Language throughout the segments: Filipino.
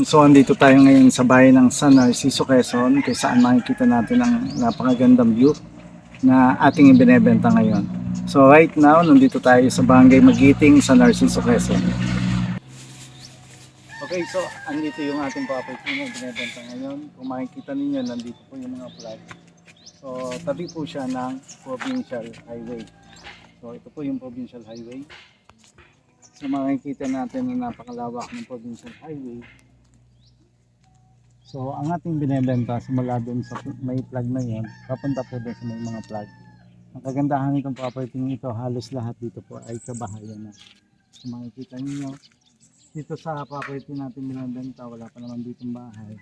So andito tayo ngayon sa bayan ng San Narciso, Quezon, kung saan makikita natin ang napakagandang view na ating ibinebenta ngayon. So right now, nandito tayo sa Barangay Magiting, San Narciso, Quezon. Okay, so andito yung ating property na binebenta ngayon. Kung makikita ninyo, nandito po yung mga flag. So tabi po siya ng Provincial Highway. So ito po yung Provincial Highway. So makikita natin na napakalawak ng Provincial Highway. So ang ating binebenta simula doon sa may plug na yan, papunta po doon sa may mga plug. Ang kagandahan nitong property ito, halos lahat dito po ay kabahayan na. So makikita niyo dito sa property natin binebenta, wala pa naman ditong bahay.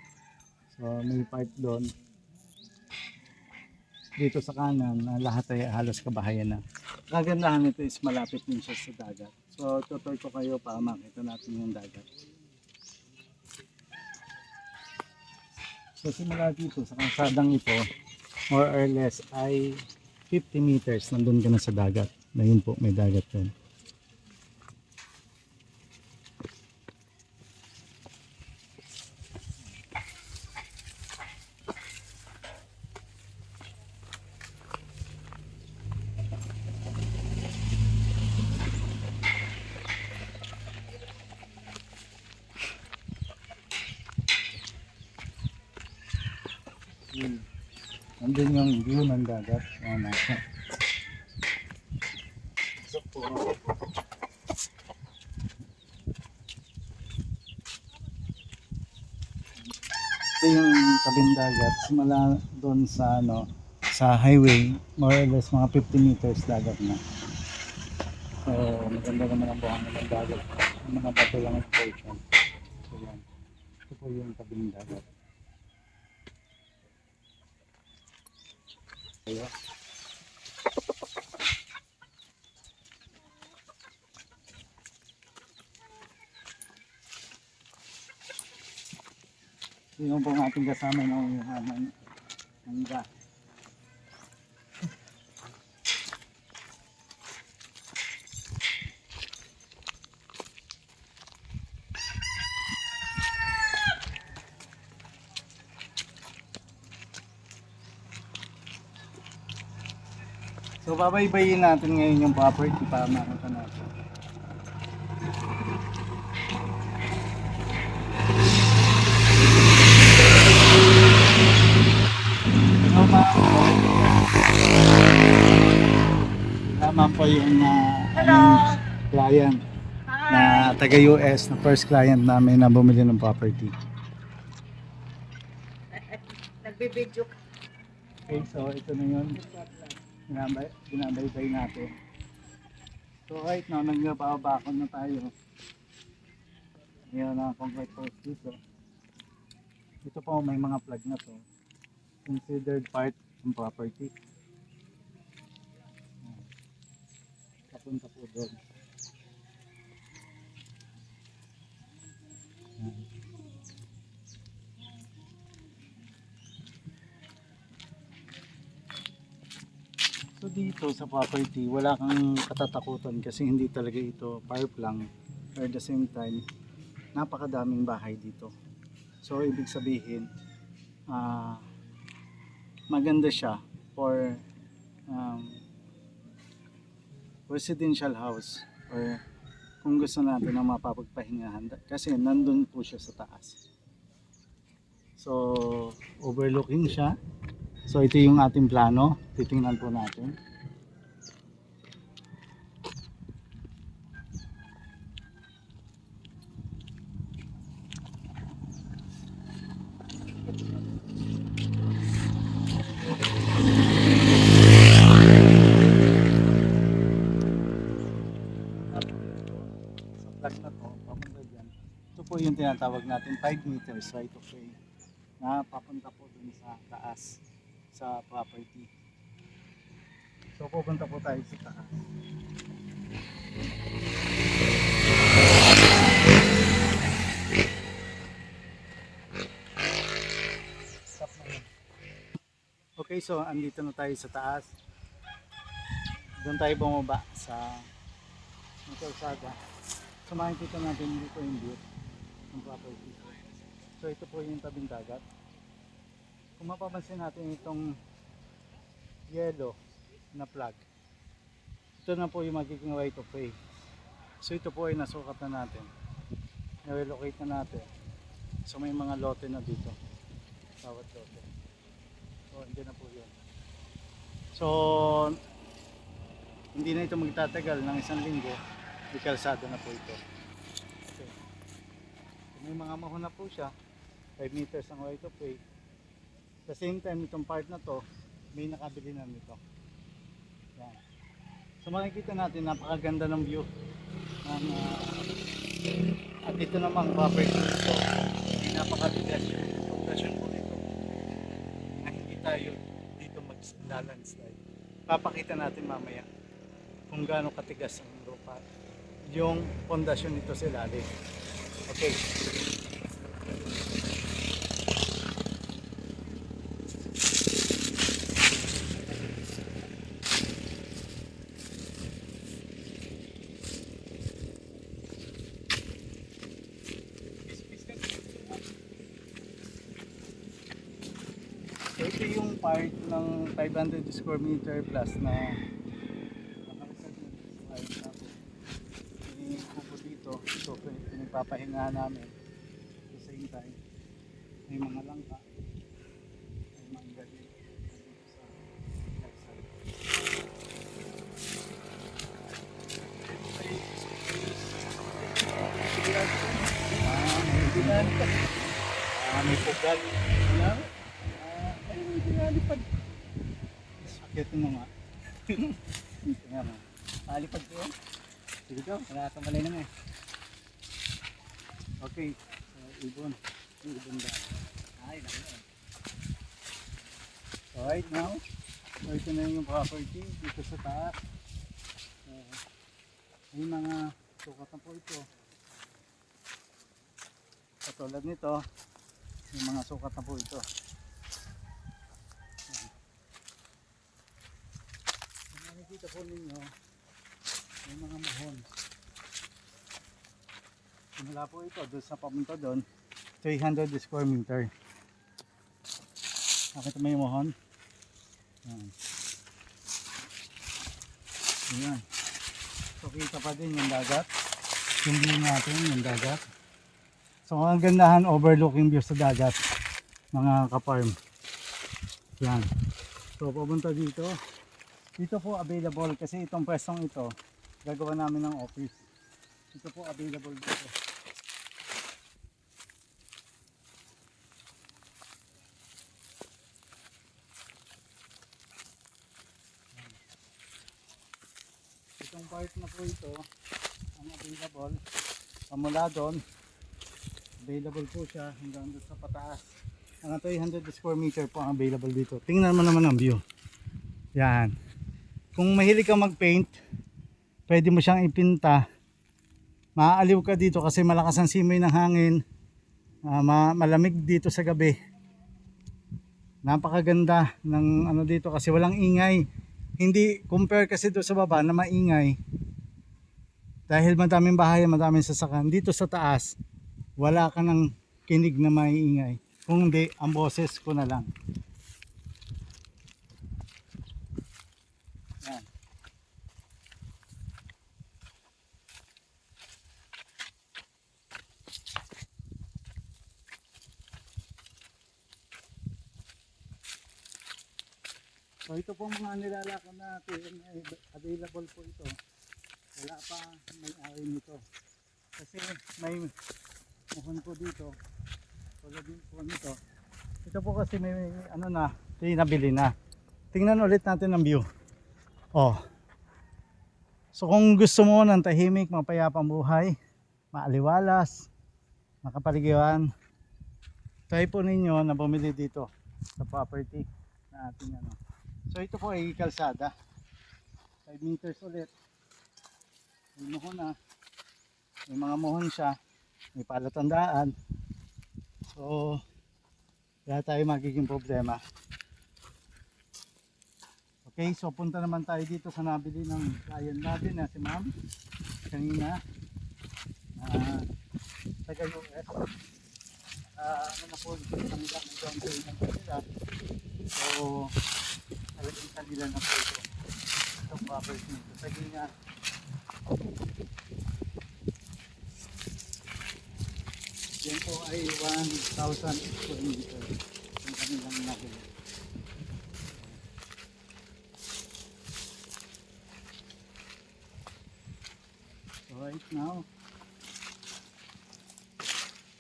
So may part doon. Dito sa kanan, lahat ay halos kabahayan na. Kagandahan nito is malapit din siya sa dagat. So tutoy ko kayo para makita natin yung dagat. So simula dito sa kalsadang ito, more or less ay 50 meters nandun ka na sa dagat. Ngayon po may dagat doon. Nandun yung view ng dagat. So po, ito yung tabing dagat. Simula doon sa sa highway, more or less mga 50 meters dagat na. So maganda naman ang buhangin ng dagat. Ang mga bato lang ang portion. So yan. Ito po yung tabing dagat. Ayan. Yun po ang ating kasama ng hangga. So babaybayin natin ngayon yung property para makita natin. Tama po yung aming client na taga US, na first client namin na bumili ng property. Nagbibidyo ka. Okay, so ito na yun. Binabaybay natin. So right now, nagpapabakon na tayo. Ngayon na concrete post dito. Ito po may mga plug na to. Considered part ng property. Papunta po doon. So dito sa property, wala kang katatakutan kasi hindi talaga ito park lang. Or at the same time, napakadaming bahay dito. So ibig sabihin, maganda siya for residential house or kung gusto natin ng mapapagpahingahan kasi nandun po siya sa taas. So overlooking siya. So ito yung ating plano, titingnan po natin. Sa plug na to, papunta dyan. Ito po yung tinatawag natin 5 meters right of way na papunta po dun sa taas sa property. So pupunta po tayo sa taas. Stop na yun. Okay, so andito na tayo sa taas. Doon tayo bumaba sa kalsada. So makikita natin dito yung view ng property. So ito po yung tabing dagat. Kung mapapansin natin itong yellow na plug, ito na po yung magiging right of way. So ito po ay nasukat na natin, na-relocate na natin. So may mga lote na dito, bawat lote. So andyan na po yun. So hindi na ito magtatagal ng isang linggo, may kalsada na po ito. Okay. So, may mga mahon na po siya, 5 meters ang right of way. At the same time, itong part na to, may nakabili na nito. Yan. So makikita natin, napakaganda ng view. At ito namang property nito, may napakabigas yung progression po nito. Na hindi tayo dito mag-landslide. Papakita natin mamaya kung gaano katigas ang lupa, yung pundasyon nito sa ilalim. Okay. So ito yung part ng 500 square meter plus na may kubo dito. So pinagpapahinga namin. At the same time, may mga langka, may mga gabi dito sa laksan. May pugal. Ay, may pinalipad. Sakitin mo nga. Tingnan mo. Palipad ko yan. Sige daw, nakakamalay na nga eh. Okay, so ibon. Yung ibon ba? Ay, naku na. So right now, so ito na yung property dito sa taas. May mga sukat na po ito. Katulad nito, may mga sukat na po ito. Kung nakikita po ninyo, may mga mahon. Simula po ito doon sa papunta doon, 300 square meter. Nakita mo yung mahon? Ayan. Ayan. So kita pa din yung dagat. Yung view natin, yung dagat. So ang gandahan, overlooking view sa dagat, mga ka-farm. Yan. So pupunta dito. Dito po available kasi itong pwestong ito, gagawa namin ng office. Ito po available dito. Itong part na po ito, ang available. Pamula doon, available po siya hanggang doon sa pataas. Ang 300 square meter po ang available dito. Tingnan mo naman ang view. Yan. Kung mahilig ka mag-paint, pwede mo siyang ipinta. Maaaliw ka dito kasi malakas ang simoy ng hangin. Malamig dito sa gabi. Napakaganda ng ano dito kasi walang ingay. Hindi compare kasi doon sa baba na maingay. Dahil madaming bahay, madaming sasakan. Dito sa taas, wala ka ng kinig na maiingay. Kung hindi, ang boses ko na lang. Yan. So ito pong mga nilalakad natin, available po ito. Wala pa may-ari nito. Kasi may muhon po dito. Tulad din po nito. Ito po kasi may ano na, nabili na. Tingnan ulit natin ang view. Oh. So kung gusto mo ng tahimik, mapayapang buhay, maaliwalas, makapaligiran, try po ninyo na bumili dito sa property na ating ano. So ito po ay kalsada. 5 meters ulit. May muhon na. May mga muhon siya. May palatandaan. So wala tayo magiging problema. Okay, so punta naman tayo dito sa nabili ng client natin na si ma'am kanina. Taga US. ano na po, kanilang down payment na nila. So, talagang kanila na po ito. Itong property nito. Sabi nga, yan po ay 1,000 square meter. Yung kanilang nahuli. So right now,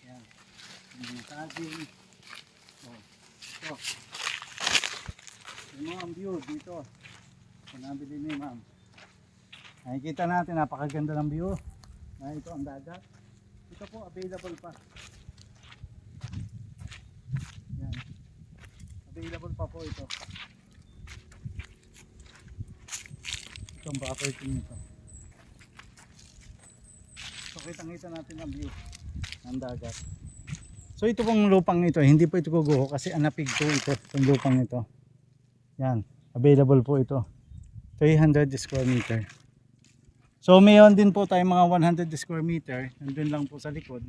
yan. Yung saging. Oh, ito. Yung mga view dito. Pinabili ni ma'am. Nakikita natin, napakaganda ng view. Na ito ang dagat. Ito po, available pa. Yan. Available pa po ito. Itong property nito. So, kitang-kita natin ang view ng dagat. So, ito pong lupang ito, hindi po ito guguho kasi anapig po ito, itong lupang ito. Yan. Available po ito. 300 square meter. So mayroon din po tayong mga 100 square meter. Nandun lang po sa likod.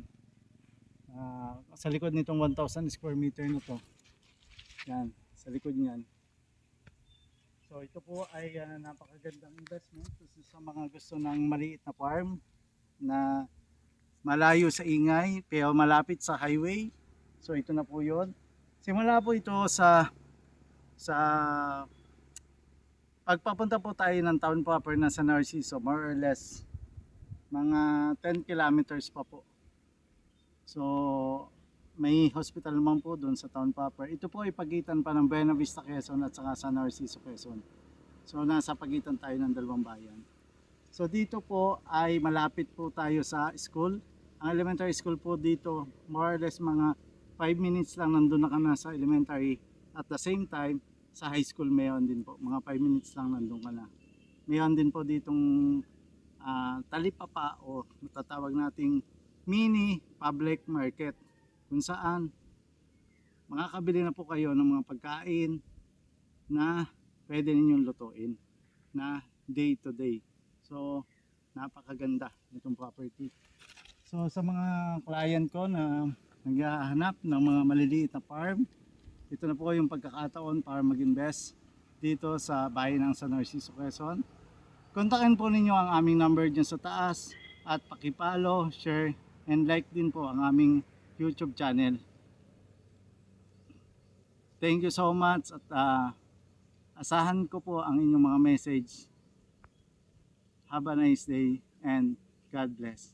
Sa likod nitong 1,000 square meter na to. Yan. Sa likod niyan. So ito po ay napakagandang investment. Sa mga gusto ng maliit na farm na malayo sa ingay pero malapit sa highway. So ito na po yun. Simula po ito sa pagpapunta po tayo ng town proper na San Narciso, more or less mga 10 kilometers pa po. So may hospital naman po doon sa town proper. Ito po ay pagitan pa ng Buena Vista, Quezon at saka San Narciso, Quezon. So nasa pagitan tayo ng dalawang bayan. So dito po ay malapit po tayo sa school. Ang elementary school po dito, more or less mga 5 minutes lang nandun na ka na sa elementary. At the same time, sa high school mayroon din po, mga 5 minutes lang nandun ka na. Mayroon din po ditong talipapa o matatawag nating mini public market kung saan makakabili na po kayo ng mga pagkain na pwede ninyong lutuin na day to day. So napakaganda itong property. So sa mga client ko na naghahanap ng mga maliliit na farm, ito na po yung pagkakataon para mag-invest dito sa bayan ng San Narciso, Quezon. Kontakin po ninyo ang aming number dyan sa taas at pakipollow, share, and like din po ang aming YouTube channel. Thank you so much at asahan ko po ang inyong mga message. Have a nice day and God bless.